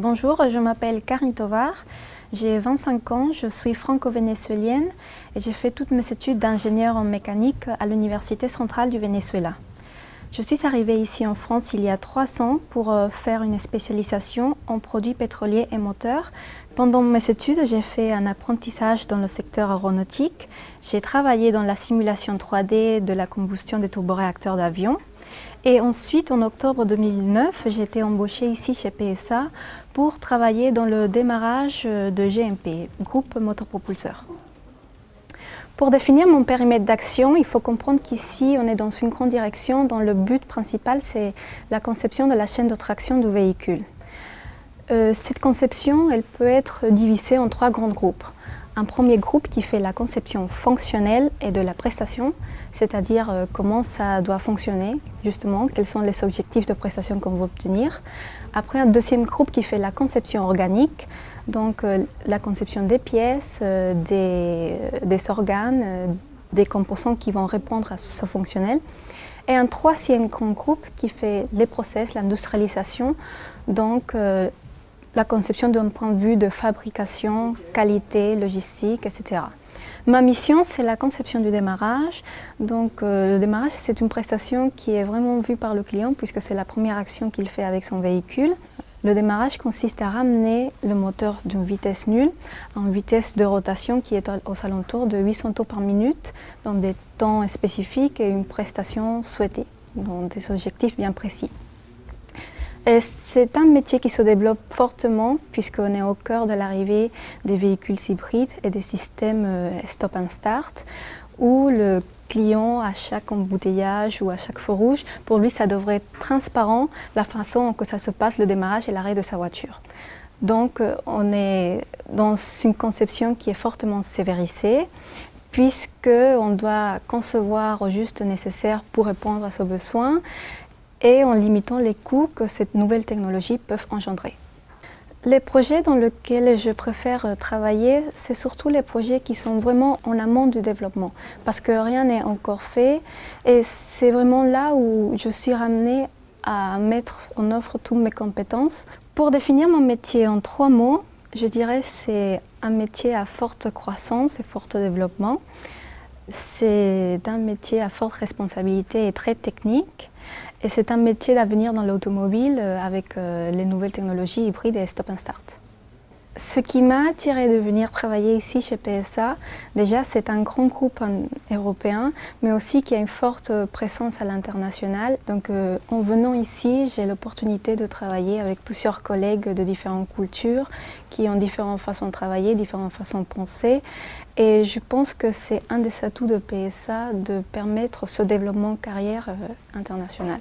Bonjour, je m'appelle Karine Tovar, j'ai 25 ans, je suis franco-vénézuélienne et j'ai fait toutes mes études d'ingénieur en mécanique à l'Université centrale du Venezuela. Je suis arrivée ici en France il y a 3 ans pour faire une spécialisation en produits pétroliers et moteurs. Pendant mes études, j'ai fait un apprentissage dans le secteur aéronautique. J'ai travaillé dans la simulation 3D de la combustion des turboréacteurs d'avion. Et ensuite, en octobre 2009, j'ai été embauchée ici chez PSA pour travailler dans le démarrage de GMP, Groupe Moteur Propulseur. Pour définir mon périmètre d'action, il faut comprendre qu'ici, on est dans une grande direction dont le but principal, c'est la conception de la chaîne de traction du véhicule. Cette conception, elle peut être divisée en 3 grands groupes. Un premier groupe qui fait la conception fonctionnelle et de la prestation, c'est-à-dire comment ça doit fonctionner, justement, quels sont les objectifs de prestation qu'on veut obtenir. Après, un deuxième groupe qui fait la conception organique, donc la conception des pièces, des organes, des composants qui vont répondre à ce fonctionnel. Et un troisième grand groupe qui fait les process, l'industrialisation, donc la conception d'un point de vue de fabrication, qualité, logistique, etc. Ma mission, c'est la conception du démarrage. Donc, le démarrage, c'est une prestation qui est vraiment vue par le client puisque c'est la première action qu'il fait avec son véhicule. Le démarrage consiste à ramener le moteur d'une vitesse nulle à une vitesse de rotation qui est aux alentours de 800 tours par minute dans des temps spécifiques et une prestation souhaitée, dans des objectifs bien précis. C'est un métier qui se développe fortement puisqu'on est au cœur de l'arrivée des véhicules hybrides et des systèmes stop and start où le client, à chaque embouteillage ou à chaque feu rouge, pour lui, ça devrait être transparent la façon dont ça se passe, le démarrage et l'arrêt de sa voiture. Donc, on est dans une conception qui est fortement sévérisée puisqu'on doit concevoir au juste nécessaire pour répondre à ce besoin et en limitant les coûts que cette nouvelle technologie peut engendrer. Les projets dans lesquels je préfère travailler, c'est surtout les projets qui sont vraiment en amont du développement, parce que rien n'est encore fait et c'est vraiment là où je suis ramenée à mettre en œuvre toutes mes compétences. Pour définir mon métier en 3 mots, je dirais que c'est un métier à forte croissance et fort développement. C'est un métier à forte responsabilité et très technique. Et c'est un métier d'avenir dans l'automobile avec les nouvelles technologies hybrides et stop and start. Ce qui m'a attiré de venir travailler ici chez PSA, déjà c'est un grand groupe européen, mais aussi qui a une forte présence à l'international. Donc en venant ici, j'ai l'opportunité de travailler avec plusieurs collègues de différentes cultures qui ont différentes façons de travailler, différentes façons de penser. Et je pense que c'est un des atouts de PSA de permettre ce développement de carrière international.